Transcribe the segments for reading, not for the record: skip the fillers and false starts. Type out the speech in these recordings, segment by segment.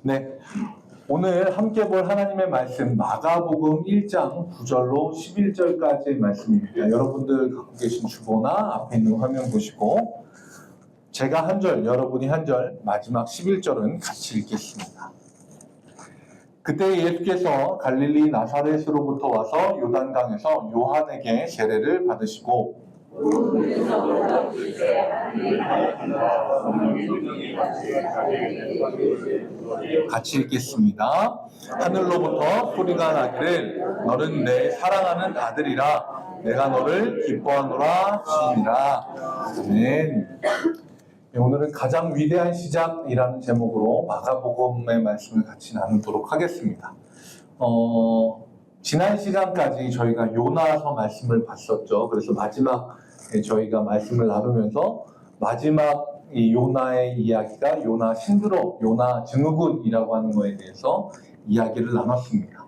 네, 오늘 함께 볼 하나님의 말씀 마가복음 1장 9절로 11절까지의 말씀입니다. 여러분들 갖고 계신 주보나 앞에 있는 화면 보시고 제가 한 절, 여러분이 한 절, 마지막 11절은 같이 읽겠습니다. 그때 예수께서 갈릴리 나사렛으로부터 와서 요단강에서 요한에게 세례를 받으시고 같이 읽겠습니다. 하늘로부터 소리가 나기를 너는 내 사랑하는 아들이라 내가 너를 기뻐하노라 하시니라. 아멘. 오늘은 가장 위대한 시작이라는 제목으로 마가복음의 말씀을 같이 나누도록 하겠습니다. 지난 시간까지 저희가 요나서 말씀을 봤었죠. 그래서 마지막 저희가 말씀을 나누면서 마지막 이 요나의 이야기가 요나 신드롬, 요나 증후군이라고 하는 것에 대해서 이야기를 나눴습니다.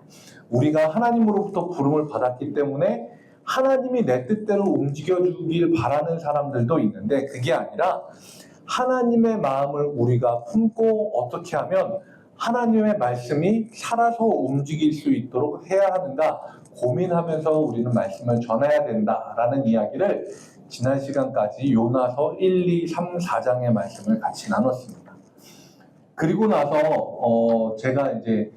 우리가 하나님으로부터 부름을 받았기 때문에 하나님이 내 뜻대로 움직여주길 바라는 사람들도 있는데 그게 아니라 하나님의 마음을 우리가 품고 어떻게 하면 하나님의 말씀이 살아서 움직일 수 있도록 해야 하는가 고민하면서 우리는 말씀을 전해야 된다라는 이야기를 지난 시간까지 요나서 1, 2, 3, 4장의 말씀을 같이 나눴습니다. 그리고 나서 제가 이제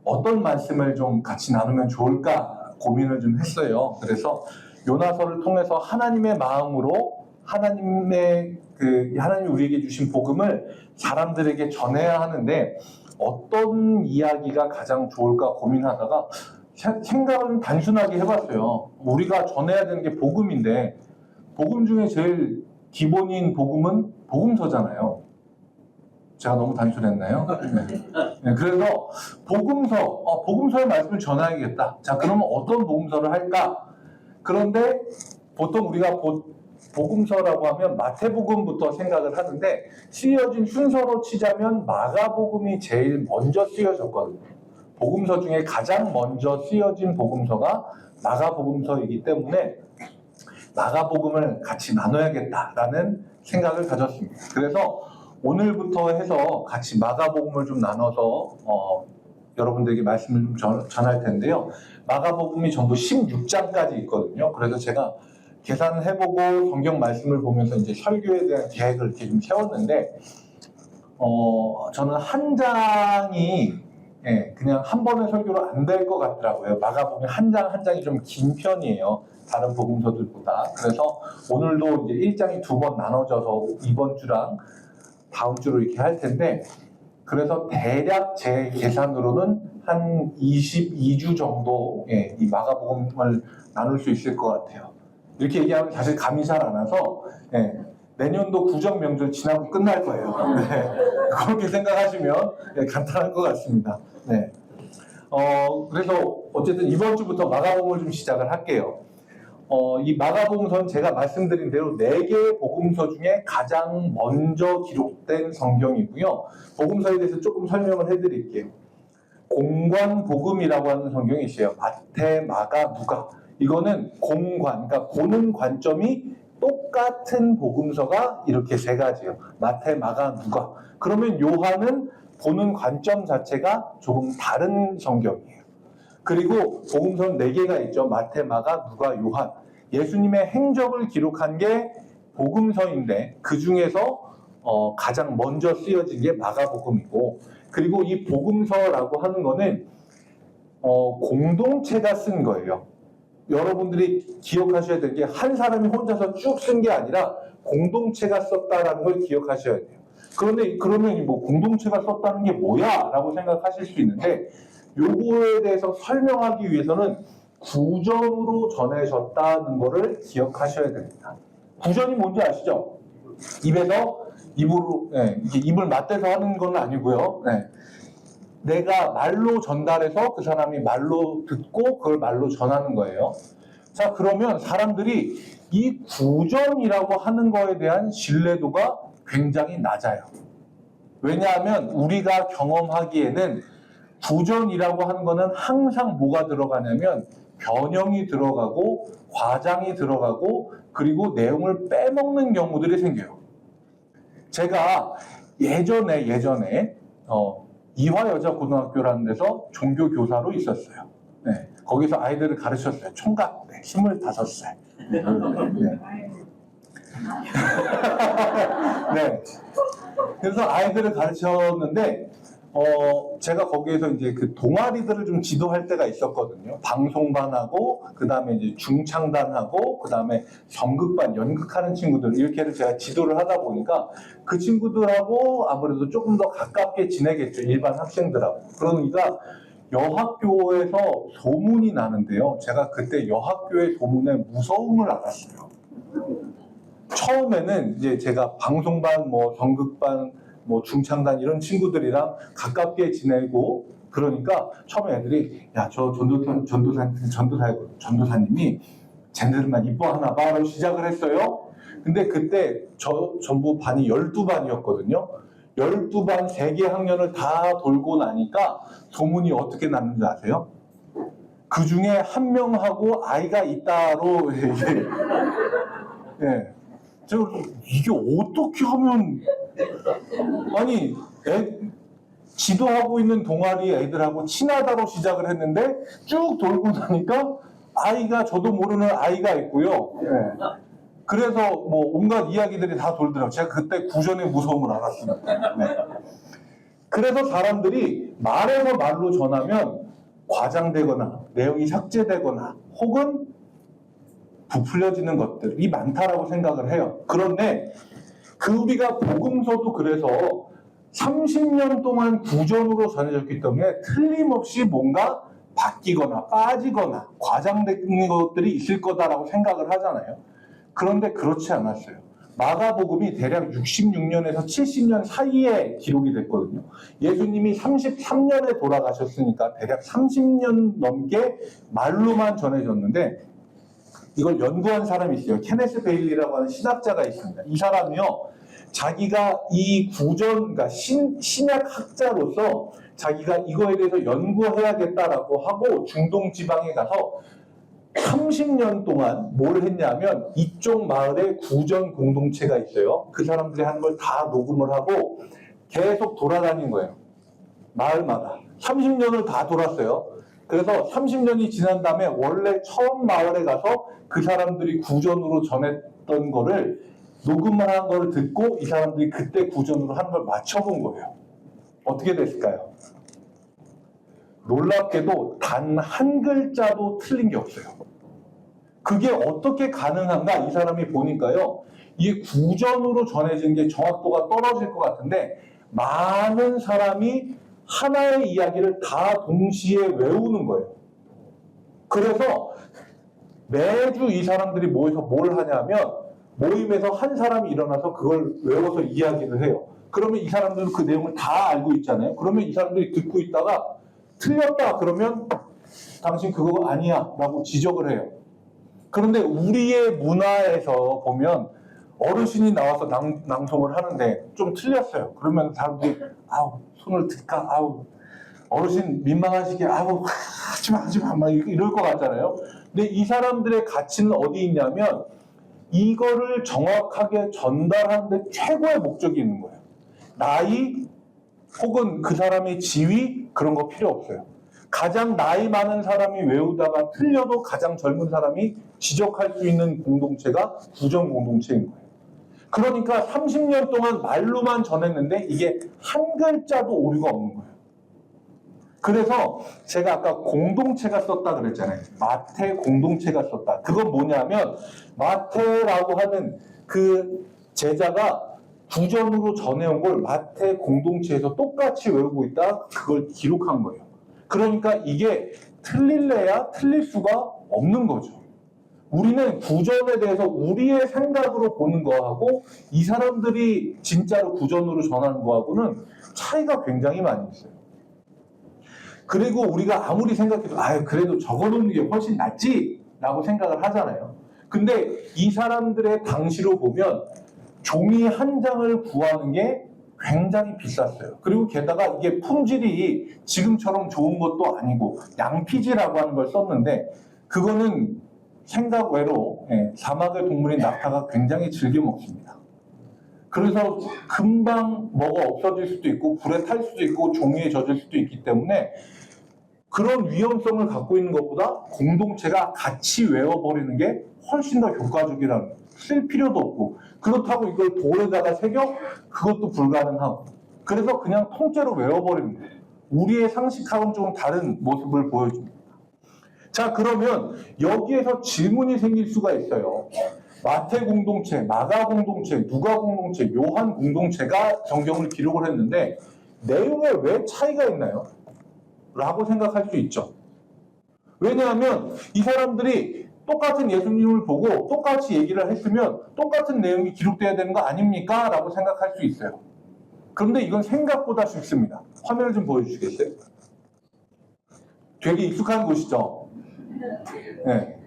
어떤 말씀을 좀 같이 나누면 좋을까 고민을 좀 했어요. 그래서 요나서를 통해서 하나님의 마음으로 하나님이 우리에게 주신 복음을 사람들에게 전해야 하는데 어떤 이야기가 가장 좋을까 고민하다가 생각을 단순하게 해봤어요. 우리가 전해야 되는 게 복음인데 복음 중에 제일 기본인 복음은 복음서잖아요. 제가 너무 단순했나요? 네, 그래서 복음서의 말씀을 전해야겠다. 자, 그러면 어떤 복음서를 할까? 그런데 보통 우리가 복음서라고 하면 마태복음부터 생각을 하는데 쓰여진 순서로 치자면 마가복음이 제일 먼저 쓰여졌거든요. 복음서 중에 가장 먼저 쓰여진 복음서가 마가복음서이기 때문에 마가복음을 같이 나눠야겠다라는 생각을 가졌습니다. 그래서 오늘부터 해서 같이 마가복음을 좀 나눠서 여러분들에게 말씀을 좀 전할 텐데요. 마가복음이 전부 16장까지 있거든요. 그래서 제가 계산을 해보고 성경 말씀을 보면서 이제 설교에 대한 계획을 이렇게 좀 세웠는데 저는 한 장이 그냥 한 번의 설교로 안 될 것 같더라고요. 마가복음 한 장 한 장이 좀 긴 편이에요. 다른 복음서들보다. 그래서 오늘도 이제 1장이 두 번 나눠져서 이번 주랑 다음 주로 이렇게 할 텐데 그래서 대략 제 계산으로는 한 22주 정도 이 마가복음을 나눌 수 있을 것 같아요. 이렇게 얘기하면 사실 감이 잘 안 와서 내년도 구정 명절 지나고 끝날 거예요. 네. 그렇게 생각하시면 간단할 것 같습니다. 네. 그래서 어쨌든 이번 주부터 마가복음을 좀 시작을 할게요. 이 마가복음서는 제가 말씀드린 대로 4개의 복음서 중에 가장 먼저 기록된 성경이고요. 복음서에 대해서 조금 설명을 해드릴게요. 공관복음이라고 하는 성경이 있어요. 마태, 마가, 누가. 이거는 공관, 그러니까 보는 관점이 똑같은 복음서가 이렇게 3가지예요. 마태, 마가, 누가. 그러면 요한은 보는 관점 자체가 조금 다른 성경이에요. 그리고 복음서는 4개가 있죠. 마태, 마가, 누가, 요한. 예수님의 행적을 기록한 게 복음서인데 그 중에서 가장 먼저 쓰여진 게 마가복음이고 그리고 이 복음서라고 하는 거는 공동체가 쓴 거예요. 여러분들이 기억하셔야 될 게 한 사람이 혼자서 쭉 쓴 게 아니라 공동체가 썼다라는 걸 기억하셔야 돼요. 그런데 그러면 뭐 공동체가 썼다는 게 뭐야? 라고 생각하실 수 있는데 요거에 대해서 설명하기 위해서는 구전으로 전해졌다는 것을 기억하셔야 됩니다. 구전이 뭔지 아시죠? 입에서 입으로 이렇게 입을 맞대서 하는 건 아니고요. 내가 말로 전달해서 그 사람이 말로 듣고 그걸 말로 전하는 거예요. 자, 그러면 사람들이 이 구전이라고 하는 거에 대한 신뢰도가 굉장히 낮아요. 왜냐하면 우리가 경험하기에는 구전이라고 하는 거는 항상 뭐가 들어가냐면 변형이 들어가고 과장이 들어가고 그리고 내용을 빼먹는 경우들이 생겨요. 제가 예전에 이화여자고등학교라는 데서 종교교사로 있었어요. 네, 거기서 아이들을 가르쳤어요. 총각 때 25살. 네. 네. 그래서 아이들을 가르쳤는데, 제가 거기에서 이제 그 동아리들을 좀 지도할 때가 있었거든요. 방송반하고, 그 다음에 이제 중창단하고, 그 다음에 연극반, 연극하는 친구들, 이렇게를 제가 지도를 하다 보니까 그 친구들하고 아무래도 조금 더 가깝게 지내겠죠. 일반 학생들하고. 그러니까 여학교에서 소문이 나는데요. 제가 그때 여학교의 소문에 무서움을 알았어요. 처음에는 이제 제가 방송반, 연극반, 중창단 이런 친구들이랑 가깝게 지내고 그러니까 처음에 애들이 야, 저 전도사님이 쟤네들만 이뻐하나 봐 라고 시작을 했어요. 근데 그때 전부 반이 12반이었거든요. 12반 3개 학년을 다 돌고 나니까 소문이 어떻게 났는지 아세요? 그 중에 한 명하고 아이가 있다로 예. 제가 이게 어떻게 하면 아니 지도하고 있는 동아리 애들하고 친하다고 시작을 했는데 쭉 돌고 나니까 아이가 저도 모르는 아이가 있고요. 네. 그래서 온갖 이야기들이 다 돌더라고요. 제가 그때 구전의 무서움을 알았습니다. 네. 그래서 사람들이 말에서 말로 전하면 과장되거나 내용이 삭제되거나 혹은 부풀려지는 것들이 많다라고 생각을 해요. 그런데 우리가 복음서도 그래서 30년 동안 구전으로 전해졌기 때문에 틀림없이 뭔가 바뀌거나 빠지거나 과장된 것들이 있을 거다라고 생각을 하잖아요. 그런데 그렇지 않았어요. 마가복음이 대략 66년에서 70년 사이에 기록이 됐거든요. 예수님이 33년에 돌아가셨으니까 대략 30년 넘게 말로만 전해졌는데 이걸 연구한 사람이 있어요. 케네스 베일리라고 하는 신학자가 있습니다. 이 사람이요, 자기가 이 그러니까 신약 학자로서 자기가 이거에 대해서 연구해야겠다라고 하고 중동 지방에 가서 30년 동안 뭘 했냐면 이쪽 마을에 구전 공동체가 있어요. 그 사람들이 하는 걸 다 녹음을 하고 계속 돌아다닌 거예요. 마을마다. 30년을 다 돌았어요. 그래서 30년이 지난 다음에 원래 처음 마을에 가서 그 사람들이 구전으로 전했던 거를 녹음을 한 걸 듣고 이 사람들이 그때 구전으로 한 걸 맞춰본 거예요. 어떻게 됐을까요? 놀랍게도 단 한 글자도 틀린 게 없어요. 그게 어떻게 가능한가 이 사람이 보니까요. 이게 구전으로 전해진 게 정확도가 떨어질 것 같은데 많은 사람이 하나의 이야기를 다 동시에 외우는 거예요. 그래서 매주 이 사람들이 모여서 뭘 하냐면 모임에서 한 사람이 일어나서 그걸 외워서 이야기를 해요. 그러면 이 사람들은 그 내용을 다 알고 있잖아요. 그러면 이 사람들이 듣고 있다가 틀렸다 그러면 당신 그거 아니야 라고 지적을 해요. 그런데 우리의 문화에서 보면 어르신이 나와서 낭송을 하는데 좀 틀렸어요. 그러면 사람들이 손을 들까? 어르신 민망하시게 하지마 막 이럴 것 같잖아요. 근데 이 사람들의 가치는 어디 있냐면 이거를 정확하게 전달하는 데 최고의 목적이 있는 거예요. 나이 혹은 그 사람의 지위 그런 거 필요 없어요. 가장 나이 많은 사람이 외우다가 틀려도 가장 젊은 사람이 지적할 수 있는 공동체가 구전 공동체인 거예요. 그러니까 30년 동안 말로만 전했는데 이게 한 글자도 오류가 없는 거예요. 그래서 제가 아까 공동체가 썼다 그랬잖아요. 마태 공동체가 썼다. 그건 뭐냐면 마태라고 하는 그 제자가 구전으로 전해온 걸 마태 공동체에서 똑같이 외우고 있다. 그걸 기록한 거예요. 그러니까 이게 틀릴래야 틀릴 수가 없는 거죠. 우리는 구전에 대해서 우리의 생각으로 보는 거하고 이 사람들이 진짜로 구전으로 전하는 거하고는 차이가 굉장히 많이 있어요. 그리고 우리가 아무리 생각해도 그래도 적어놓는 게 훨씬 낫지 라고 생각을 하잖아요. 근데 이 사람들의 당시로 보면 종이 한 장을 구하는 게 굉장히 비쌌어요. 그리고 게다가 이게 품질이 지금처럼 좋은 것도 아니고 양피지라고 하는 걸 썼는데 그거는 생각 외로 사막의 동물인 낙타가 굉장히 즐겨 먹습니다. 그래서 금방 뭐가 없어질 수도 있고 불에 탈 수도 있고 종이에 젖을 수도 있기 때문에 그런 위험성을 갖고 있는 것보다 공동체가 같이 외워버리는 게 훨씬 더 효과적이라는 거예요. 쓸 필요도 없고 그렇다고 이걸 돌에다가 새겨? 그것도 불가능하고 그래서 그냥 통째로 외워버리는 거예요. 우리의 상식하고는 좀 다른 모습을 보여줍니다. 자, 그러면 여기에서 질문이 생길 수가 있어요. 마태 공동체, 마가 공동체, 누가 공동체, 요한 공동체가 성경을 기록을 했는데 내용에 왜 차이가 있나요? 라고 생각할 수 있죠. 왜냐하면 이 사람들이 똑같은 예수님을 보고 똑같이 얘기를 했으면 똑같은 내용이 기록돼야 되는 거 아닙니까? 라고 생각할 수 있어요. 그런데 이건 생각보다 쉽습니다. 화면을 좀 보여주시겠어요? 되게 익숙한 곳이죠. 네.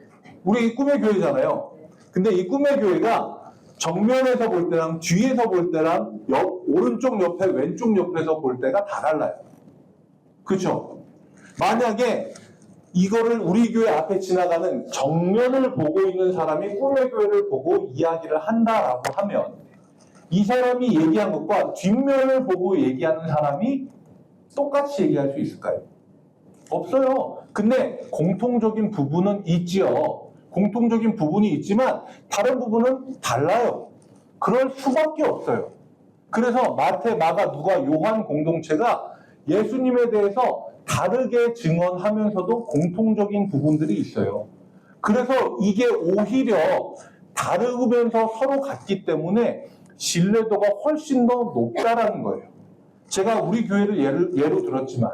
우리 꿈의 교회잖아요. 근데 이 꿈의 교회가 정면에서 볼 때랑 뒤에서 볼 때랑 오른쪽 옆에 왼쪽 옆에서 볼 때가 다 달라요. 그렇죠? 만약에 이거를 우리 교회 앞에 지나가는 정면을 보고 있는 사람이 꿈의 교회를 보고 이야기를 한다라고 하면 이 사람이 얘기한 것과 뒷면을 보고 얘기하는 사람이 똑같이 얘기할 수 있을까요? 없어요. 근데 공통적인 부분은 있지요. 공통적인 부분이 있지만 다른 부분은 달라요. 그럴 수밖에 없어요. 그래서 마태, 마가, 누가, 요한 공동체가 예수님에 대해서 다르게 증언하면서도 공통적인 부분들이 있어요. 그래서 이게 오히려 다르면서 서로 같기 때문에 신뢰도가 훨씬 더 높다라는 거예요. 제가 우리 교회를 예로 들었지만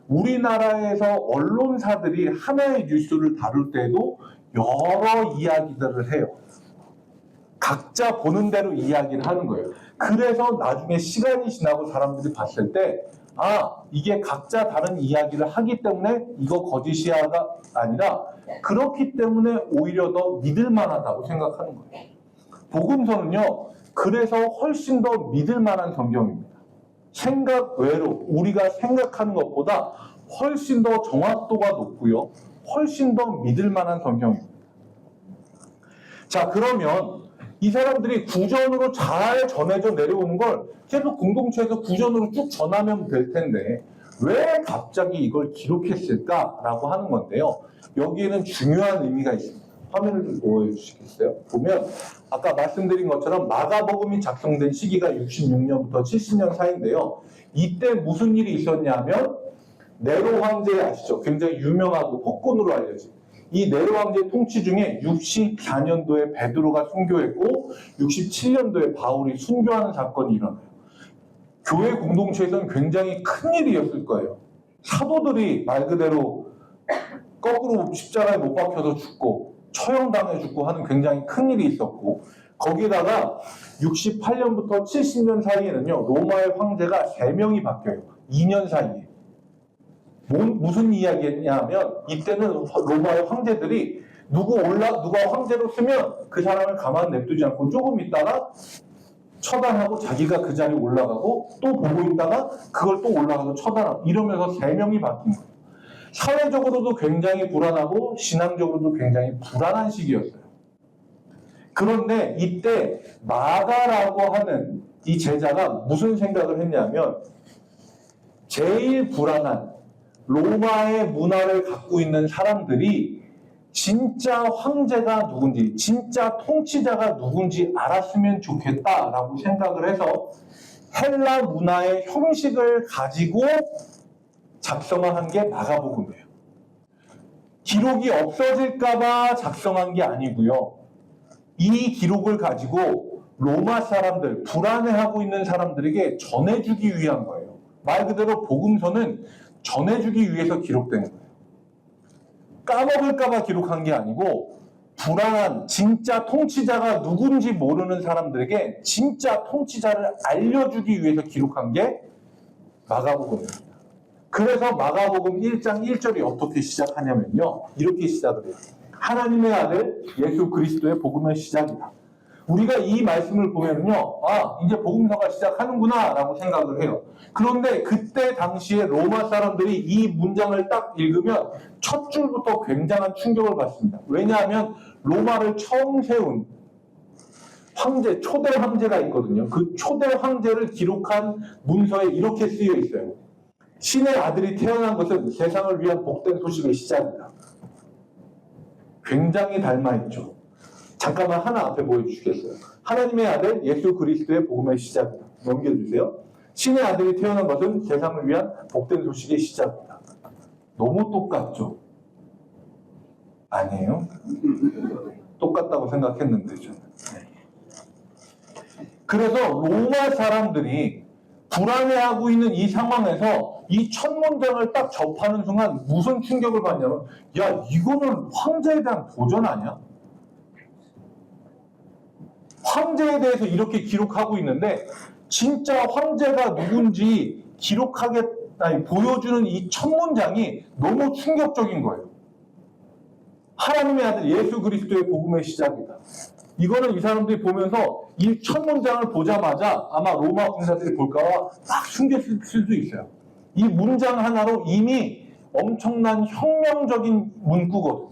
우리나라에서 언론사들이 하나의 뉴스를 다룰 때도 여러 이야기들을 해요. 각자 보는 대로 이야기를 하는 거예요. 그래서 나중에 시간이 지나고 사람들이 봤을 때 이게 각자 다른 이야기를 하기 때문에 이거 거짓이야가 아니라 그렇기 때문에 오히려 더 믿을 만하다고 생각하는 거예요. 복음서는요. 그래서 훨씬 더 믿을 만한 성경입니다. 생각 외로 우리가 생각하는 것보다 훨씬 더 정확도가 높고요. 훨씬 더 믿을 만한 성경입니다. 자, 그러면 이 사람들이 구전으로 잘 전해져 내려오는 걸 계속 공동체에서 구전으로 쭉 전하면 될 텐데 왜 갑자기 이걸 기록했을까라고 하는 건데요. 여기에는 중요한 의미가 있습니다. 화면을 좀 보여주시겠어요? 보면 아까 말씀드린 것처럼 마가복음이 작성된 시기가 66년부터 70년 사이인데요. 이때 무슨 일이 있었냐면 네로 황제 아시죠? 굉장히 유명하고 폭군으로 알려진 이 네로 황제 통치 중에 64년도에 베드로가 순교했고 67년도에 바울이 순교하는 사건이 일어나요. 교회 공동체에서는 굉장히 큰 일이었을 거예요. 사도들이 말 그대로 거꾸로 십자가에 못 박혀서 죽고 처형당해 죽고 하는 굉장히 큰 일이 있었고 거기다가 68년부터 70년 사이에는요. 로마의 황제가 3명이 바뀌어요. 2년 사이에. 무슨 이야기냐면 이때는 로마의 황제들이 누가 황제로 쓰면 그 사람을 가만 냅두지 않고 조금 있다가 처단하고 자기가 그 자리에 올라가고 또 보고 있다가 그걸 또 올라가서 처단하고 이러면서 3명이 바뀐 거예요. 사회적으로도 굉장히 불안하고 신앙적으로도 굉장히 불안한 시기였어요. 그런데 이때 마가라고 하는 이 제자가 무슨 생각을 했냐면 제일 불안한 로마의 문화를 갖고 있는 사람들이 진짜 황제가 누군지, 진짜 통치자가 누군지 알았으면 좋겠다라고 생각을 해서 헬라 문화의 형식을 가지고 작성한 게 마가복음이에요. 기록이 없어질까봐 작성한 게 아니고요. 이 기록을 가지고 로마 사람들, 불안해하고 있는 사람들에게 전해주기 위한 거예요. 말 그대로 복음서는 전해주기 위해서 기록된 거예요. 까먹을까봐 기록한 게 아니고 불안한 진짜 통치자가 누군지 모르는 사람들에게 진짜 통치자를 알려주기 위해서 기록한 게 마가복음입니다. 그래서 마가복음 1장 1절이 어떻게 시작하냐면요. 이렇게 시작을 해요. 하나님의 아들 예수 그리스도의 복음의 시작이다. 우리가 이 말씀을 보면요. 이제 복음서가 시작하는구나 라고 생각을 해요. 그런데 그때 당시에 로마 사람들이 이 문장을 딱 읽으면 첫 줄부터 굉장한 충격을 받습니다. 왜냐하면 로마를 처음 세운 황제, 초대 황제가 있거든요. 그 초대 황제를 기록한 문서에 이렇게 쓰여 있어요. 신의 아들이 태어난 것은 세상을 위한 복된 소식의 시작이다. 굉장히 닮아있죠. 잠깐만 하나 앞에 보여주시겠어요? 하나님의 아들 예수 그리스도의 복음의 시작이다. 넘겨주세요. 신의 아들이 태어난 것은 세상을 위한 복된 소식의 시작이다. 너무 똑같죠? 아니에요? 똑같다고 생각했는데 저는. 그래서 로마 사람들이 불안해하고 있는 이 상황에서 이 첫 문장을 딱 접하는 순간 무슨 충격을 받냐면, 야, 이거는 황제에 대한 도전 아니야? 황제에 대해서 이렇게 기록하고 있는데 진짜 황제가 누군지 보여주는 이 첫 문장이 너무 충격적인 거예요. 하나님의 아들 예수 그리스도의 복음의 시작이다. 이거는 이 사람들이 보면서 이 첫 문장을 보자마자 아마 로마 군사들이 볼까봐 막 숨겼을 수도 있어요. 이 문장 하나로 이미 엄청난 혁명적인 문구거든요.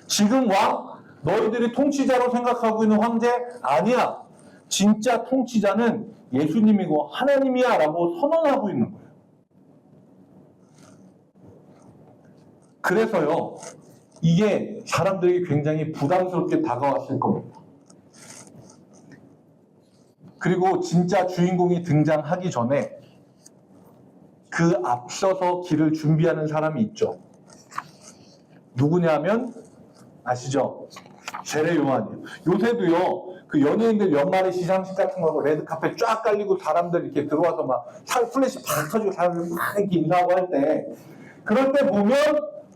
지금 왕, 너희들이 통치자로 생각하고 있는 황제 아니야. 진짜 통치자는 예수님이고 하나님이야 라고 선언하고 있는 거예요. 그래서요, 이게 사람들에게 굉장히 부담스럽게 다가왔을 겁니다. 그리고 진짜 주인공이 등장하기 전에 그 앞서서 길을 준비하는 사람이 있죠. 누구냐면 아시죠? 세례 요한이에요. 요새도요, 그 연예인들 연말에 시상식 같은 거 하고 레드카펫 쫙 깔리고 사람들 이렇게 들어와서 막 플래시 팍 터지고 사람들 막 이렇게 인사하고 할 때, 그럴 때 보면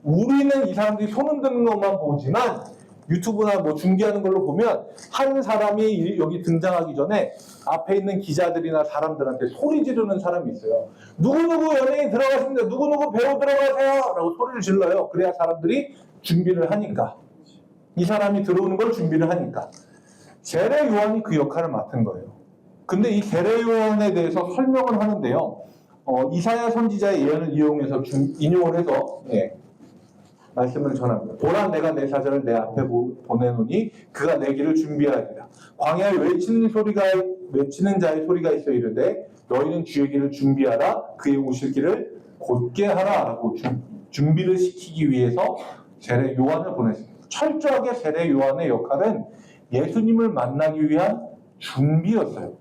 우리는 이 사람들이 손 흔드는 것만 보지만 유튜브나 뭐 중계하는 걸로 보면 한 사람이 여기 등장하기 전에 앞에 있는 기자들이나 사람들한테 소리 지르는 사람이 있어요. 누구누구 연예인 들어갔습니다. 누구누구 배우 들어가세요. 라고 소리를 질러요. 그래야 사람들이 준비를 하니까. 이 사람이 들어오는 걸 준비를 하니까. 세례 요한이 그 역할을 맡은 거예요. 근데 이 세례 요한에 대해서 설명을 하는데요. 이사야 선지자의 예언을 이용해서 인용을 해서 말씀을 전합니다. 보라, 내가 내 사자를 내 앞에 보내노니 그가 내 길을 준비하리라. 광야에 외치는 자의 소리가 있어 이르되 너희는 주의 길을 준비하라. 그의 오실 길을 곧게 하라 라고 준비를 시키기 위해서 세례 요한을 보냈습니다. 철저하게 세례 요한의 역할은 예수님을 만나기 위한 준비였어요.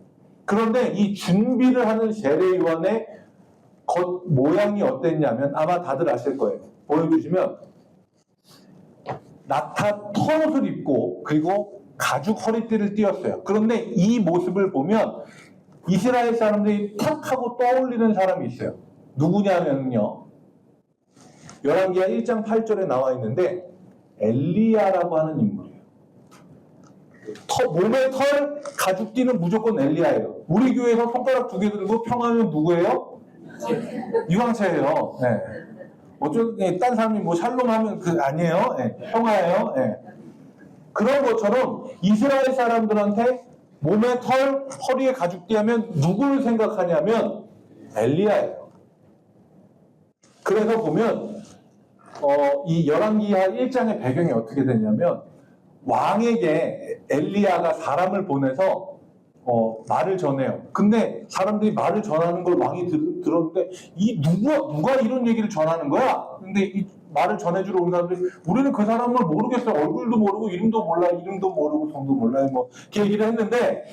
그런데 이 준비를 하는 세례 요한의 겉 모양이 어땠냐면 아마 다들 아실 거예요. 보여주시면 낙타 털옷을 입고 그리고 가죽 허리띠를 띄었어요. 그런데 이 모습을 보면 이스라엘 사람들이 탁 하고 떠올리는 사람이 있어요. 누구냐면요, 열왕기하 1장 8절에 나와 있는데 엘리야라고 하는 인물이에요. 몸에 털, 가죽 띠는 무조건 엘리야예요. 우리 교회에서 손가락 2개 들고 평하면 누구예요? 유황차예요. 네. 딴 사람이 뭐 샬롬 하면 아니에요. 평화예요. 그런 것처럼 이스라엘 사람들한테 몸에 털, 허리에 가죽띠 하면 누구를 생각하냐면 엘리야예요. 그래서 보면 이 열왕기하 1장의 배경이 어떻게 되냐면 왕에게 엘리야가 사람을 보내서 말을 전해요. 근데 사람들이 말을 전하는 걸 왕이 들었는데 누가 이런 얘기를 전하는 거야? 근데 이 말을 전해주러 온 사람들이 우리는 그 사람을 모르겠어. 얼굴도 모르고 이름도 몰라. 이름도 모르고 성도 몰라요. 뭐 이렇게 얘기를 했는데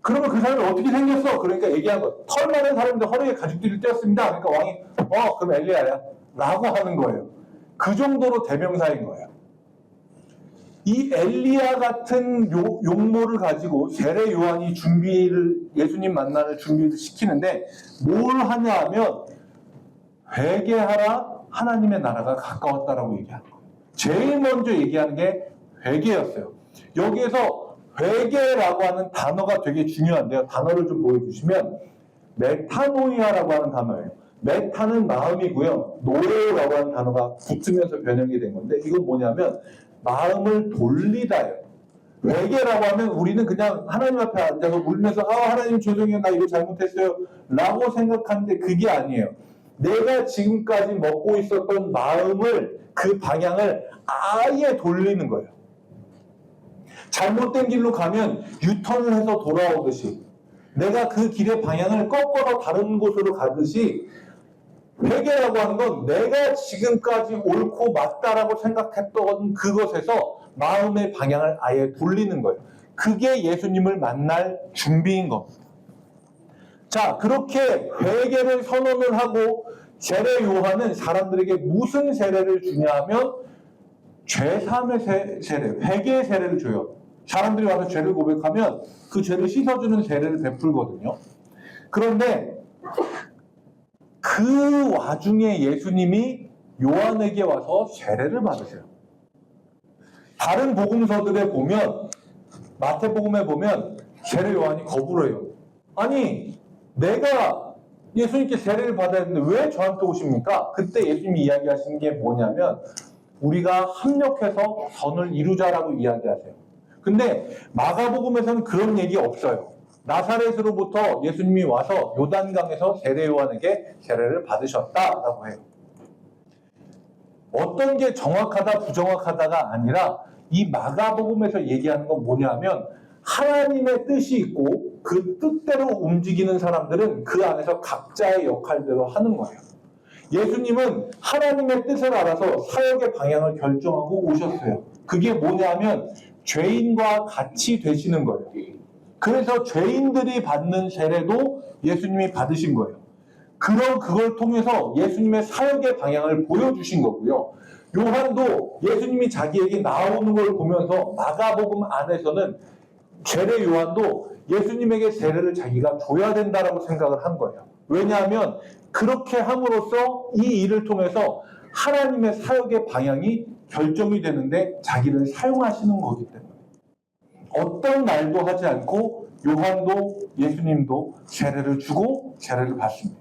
그러면 그 사람이 어떻게 생겼어? 그러니까 얘기한 거. 털 많은 사람인데 허리에 가죽띠를 띄었습니다. 그러니까 왕이 그럼 엘리야야 라고 하는 거예요. 그 정도로 대명사인 거예요. 이 엘리야 같은 용모를 가지고 세례 요한이 예수님 만나는 준비를 시키는데 뭘 하냐 하면 회개하라, 하나님의 나라가 가까웠다라고 얘기하는 거예요. 제일 먼저 얘기하는 게 회개였어요. 여기에서 회개라고 하는 단어가 되게 중요한데요. 단어를 좀 보여주시면 메타노이아라고 하는 단어예요. 메타는 마음이고요. 노예라고 하는 단어가 붙으면서 변형이 된 건데 이건 뭐냐면 마음을 돌리다예요. 회개라고 하면 우리는 그냥 하나님 앞에 앉아서 울면서 하나님 죄송해요, 나 이거 잘못했어요 라고 생각하는데 그게 아니에요. 내가 지금까지 먹고 있었던 마음을 그 방향을 아예 돌리는 거예요. 잘못된 길로 가면 유턴을 해서 돌아오듯이, 내가 그 길의 방향을 꺾어서 다른 곳으로 가듯이, 회개라고 하는 건 내가 지금까지 옳고 맞다라고 생각했던 그것에서 마음의 방향을 아예 돌리는 거예요. 그게 예수님을 만날 준비인 겁니다. 자, 그렇게 회개를 선언을 하고 세례 요한은 사람들에게 무슨 세례를 주냐 하면 죄사함의 세례, 회개의 세례를 줘요. 사람들이 와서 죄를 고백하면 그 죄를 씻어주는 세례를 베풀거든요. 그런데 그 와중에 예수님이 요한에게 와서 세례를 받으세요. 다른 복음서들에 보면, 마태복음에 보면 세례 요한이 거부를 해요. 아니, 내가 예수님께 세례를 받아야 되는데 왜 저한테 오십니까? 그때 예수님이 이야기하신 게 뭐냐면 우리가 합력해서 선을 이루자라고 이야기하세요. 근데 마가복음에서는 그런 얘기 없어요. 나사렛으로부터 예수님이 와서 요단강에서 세례 요한에게 세례를 받으셨다라고 해요. 어떤 게 정확하다 부정확하다가 아니라 이 마가복음에서 얘기하는 건 뭐냐면 하나님의 뜻이 있고 그 뜻대로 움직이는 사람들은 그 안에서 각자의 역할대로 하는 거예요. 예수님은 하나님의 뜻을 알아서 사역의 방향을 결정하고 오셨어요. 그게 뭐냐면 죄인과 같이 되시는 거예요. 그래서 죄인들이 받는 세례도 예수님이 받으신 거예요. 그걸 통해서 예수님의 사역의 방향을 보여주신 거고요. 요한도 예수님이 자기에게 나오는 걸 보면서 마가복음 안에서는 세례 요한도 예수님에게 세례를 자기가 줘야 된다라고 생각을 한 거예요. 왜냐하면 그렇게 함으로써 이 일을 통해서 하나님의 사역의 방향이 결정이 되는데 자기를 사용하시는 거기 때문에 어떤 말도 하지 않고 요한도 예수님도 세례를 주고 세례를 받습니다.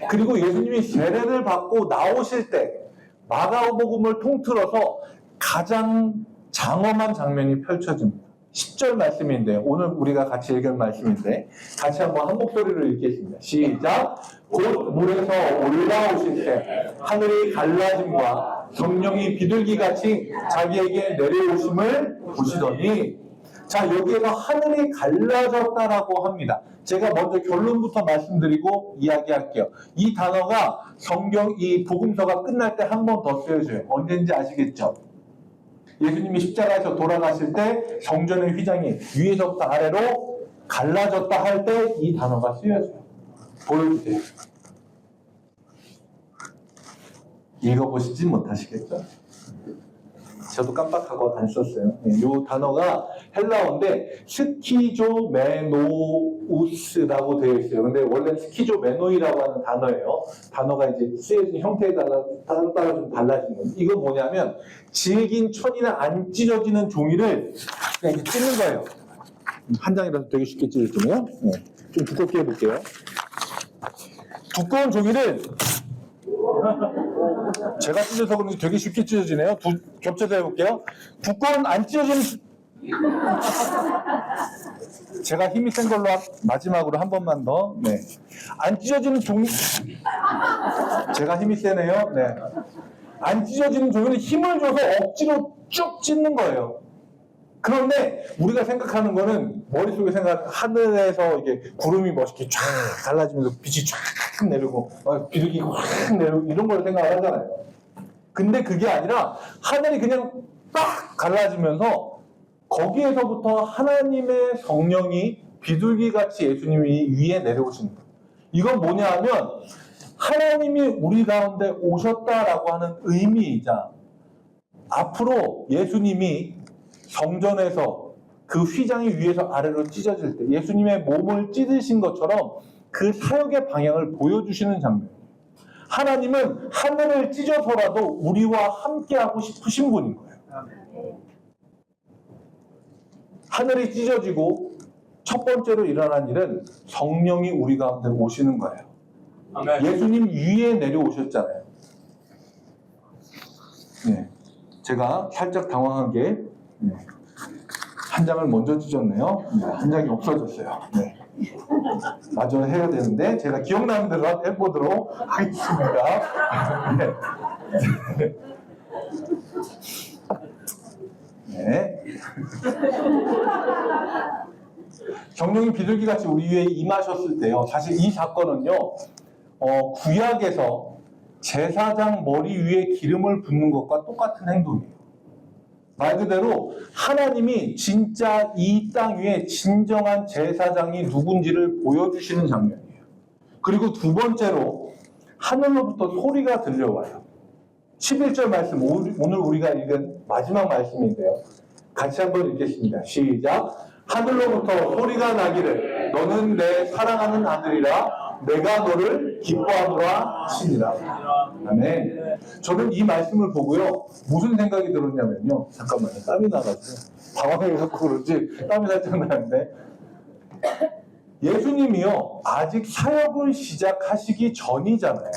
그리고 예수님이 세례를 받고 나오실 때 마가복음을 통틀어서 가장 장엄한 장면이 펼쳐집니다. 10절 말씀인데 오늘 우리가 같이 읽은 말씀인데 같이 한번 한 목소리로 읽겠습니다. 시작! 곧 물에서 올라오실 때 하늘이 갈라짐과 성령이 비둘기같이 자기에게 내려오심을 보시더니, 자, 여기에서 하늘이 갈라졌다라고 합니다. 제가 먼저 결론부터 말씀드리고 이야기할게요. 이 단어가 이 복음서가 끝날 때 한 번 더 쓰여져요. 언제인지 아시겠죠? 예수님이 십자가에서 돌아가실 때 성전의 휘장이 위에서부터 아래로 갈라졌다 할 때 이 단어가 쓰여져요. 보여주세요. 읽어보시지 못하시겠죠? 저도 깜빡하고 안 썼어요. 이 단어가 헬라어인데 스키조메노우스라고 되어 있어요. 근데 원래 스키조메노이라고 하는 단어예요. 단어가 이제 쓰여진 형태에 따라 좀 달라지는 거예요. 이건 뭐냐면 질긴 천이나 안 찢어지는 종이를 그냥 이렇게 찢는 거예요. 한 장이라서 되게 쉽게 찢어지네요. 네. 좀 두껍게 해볼게요. 두꺼운 종이를 제가 찢어서 그런지 되게 쉽게 찢어지네요. 겹쳐서 해볼게요. 두꺼운 안 찢어지는 제가 힘이 센 걸로 마지막으로 한 번만 더. 네. 안 찢어지는 종이 제가 힘이 세네요. 네. 안 찢어지는 종이는 힘을 줘서 억지로 쭉 찢는 거예요. 그런데 우리가 생각하는 거는 머릿속에 하늘에서 이게 구름이 멋있게 쫙 갈라지면서 빛이 쫙 내리고 비둘기가 확 내리고 이런 걸 생각을 하잖아요. 근데 그게 아니라 하늘이 그냥 딱 갈라지면서 거기에서부터 하나님의 성령이 비둘기같이 예수님이 위에 내려오신 거예요. 이건 뭐냐 하면 하나님이 우리 가운데 오셨다라고 하는 의미이자 앞으로 예수님이 성전에서 그 휘장이 위에서 아래로 찢어질 때 예수님의 몸을 찢으신 것처럼 그 사역의 방향을 보여주시는 장면이에요. 하나님은 하늘을 찢어서라도 우리와 함께하고 싶으신 분인 거예요. 하늘이 찢어지고 첫 번째로 일어난 일은 성령이 우리 가운데 오시는 거예요. 아멘. 예수님 위에 내려오셨잖아요. 네. 제가 살짝 당황한 게 한 장을 먼저 찢었네요. 네, 한 장이 없어졌어요. 네. 마저 해야 되는데 제가 기억나는 대로 해보도록 하겠습니다. 네. 네. 성령이 비둘기같이 우리 위에 임하셨을 때요. 사실 이 사건은요. 구약에서 제사장 머리 위에 기름을 붓는 것과 똑같은 행동이에요. 말 그대로 하나님이 진짜 이 땅 위에 진정한 제사장이 누군지를 보여주시는 장면이에요. 그리고 두 번째로 하늘로부터 소리가 들려와요. 11절 말씀, 오늘 우리가 읽은 마지막 말씀인데요. 같이 한번 읽겠습니다. 시작. 하늘로부터 소리가 나기를 너는 내 사랑하는 아들이라 내가 너를 기뻐하노라 하시니라. 아멘. 저는 이 말씀을 보고요. 무슨 생각이 들었냐면요. 잠깐만요. 땀이 나가지고 당황해갖고 그런지 땀이 살짝 나는데 예수님이요. 아직 사역을 시작하시기 전이잖아요.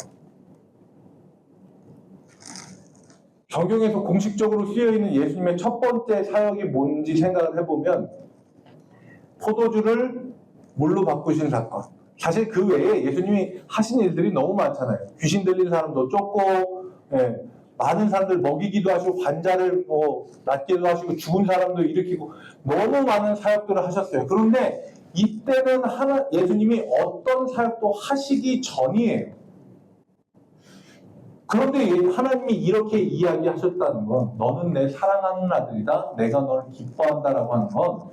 성경에서 공식적으로 쓰여있는 예수님의 첫 번째 사역이 뭔지 생각을 해보면 포도주를 물로 바꾸신 사건. 사실 그 외에 예수님이 하신 일들이 너무 많잖아요. 귀신 들린 사람도 쫓고, 많은 사람들 먹이기도 하시고, 환자를 낫기도 하시고, 죽은 사람도 일으키고, 너무 많은 사역들을 하셨어요. 그런데 이때는 예수님이 어떤 사역도 하시기 전이에요. 그런데 하나님이 이렇게 이야기하셨다는 건 너는 내 사랑하는 아들이다. 내가 너를 기뻐한다라고 하는 건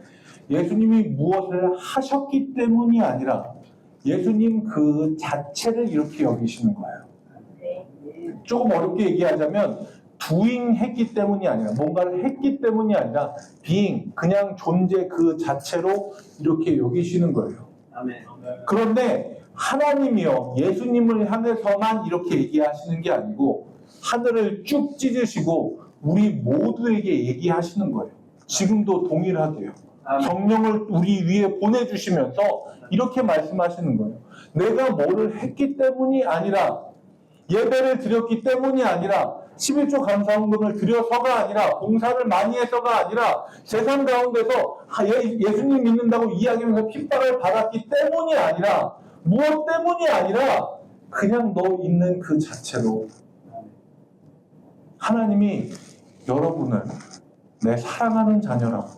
예수님이 무엇을 하셨기 때문이 아니라 예수님 그 자체를 이렇게 여기시는 거예요. 조금 어렵게 얘기하자면 doing 했기 때문이 아니라 뭔가를 했기 때문이 아니라 being 그냥 존재 그 자체로 이렇게 여기시는 거예요. 그런데 하나님이요 예수님을 향해서만 이렇게 얘기하시는 게 아니고 하늘을 쭉 찢으시고 우리 모두에게 얘기하시는 거예요. 지금도 동일하게요. 성령을 우리 위에 보내주시면서 이렇게 말씀하시는 거예요. 내가 뭐를 했기 때문이 아니라 예배를 드렸기 때문이 아니라 11조 감사헌금을 드려서가 아니라 봉사를 많이 해서가 아니라 세상 가운데서 예수님 믿는다고 이야기하면서 핍박을 받았기 때문이 아니라 무엇 때문이 아니라 그냥 너 있는 그 자체로 하나님이 여러분을 내 사랑하는 자녀라고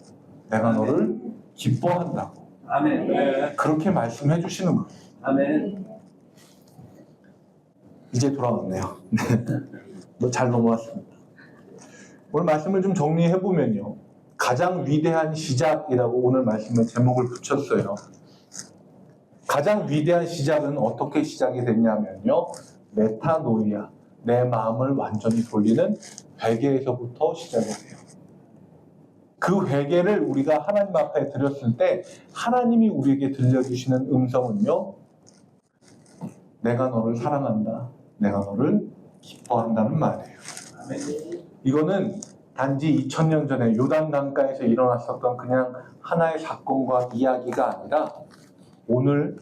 내가 너를 기뻐한다고 아멘. 그렇게 말씀해 주시는 거예요. 아멘. 이제 돌아왔네요. 잘 넘어왔습니다. 오늘 말씀을 좀 정리해 보면요. 가장 위대한 시작이라고 오늘 말씀에 제목을 붙였어요. 가장 위대한 시작은 어떻게 시작이 됐냐면요. 메타노이아, 내 마음을 완전히 돌리는 회개에서부터 시작이 돼요. 그 회개를 우리가 하나님 앞에 드렸을 때 하나님이 우리에게 들려주시는 음성은요. 내가 너를 사랑한다. 내가 너를 기뻐한다는 말이에요. 이거는 단지 2000년 전에 요단강가에서 일어났었던 그냥 하나의 사건과 이야기가 아니라 오늘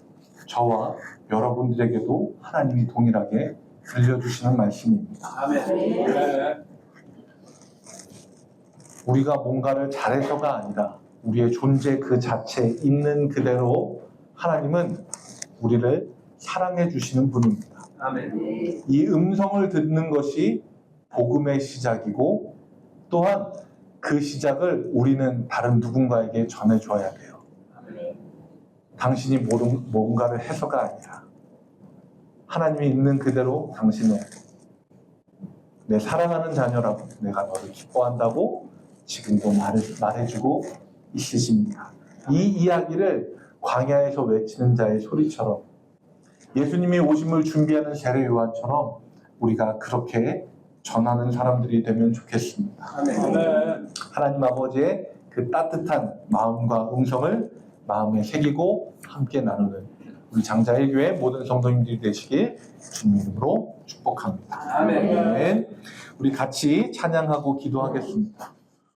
저와 여러분들에게도 하나님이 동일하게 들려주시는 말씀입니다. 아멘. 우리가 뭔가를 잘해서가 아니라 우리의 존재 그 자체에 있는 그대로 하나님은 우리를 사랑해 주시는 분입니다. 아멘. 이 음성을 듣는 것이 복음의 시작이고 또한 그 시작을 우리는 다른 누군가에게 전해줘야 돼요. 당신이 뭔가를 해서가 아니라 하나님이 있는 그대로 당신을 내 사랑하는 자녀라고 내가 너를 기뻐한다고 지금도 말해주고 있으십니다. 이 이야기를 광야에서 외치는 자의 소리처럼 예수님이 오심을 준비하는 세례 요한처럼 우리가 그렇게 전하는 사람들이 되면 좋겠습니다. 아멘. 하나님 아버지의 그 따뜻한 마음과 음성을 마음에 새기고 함께 나누는 우리 장자의 교회 모든 성도님들이 되시길 주님 이름으로 축복합니다. 아멘. 우리 같이 찬양하고 기도하겠습니다.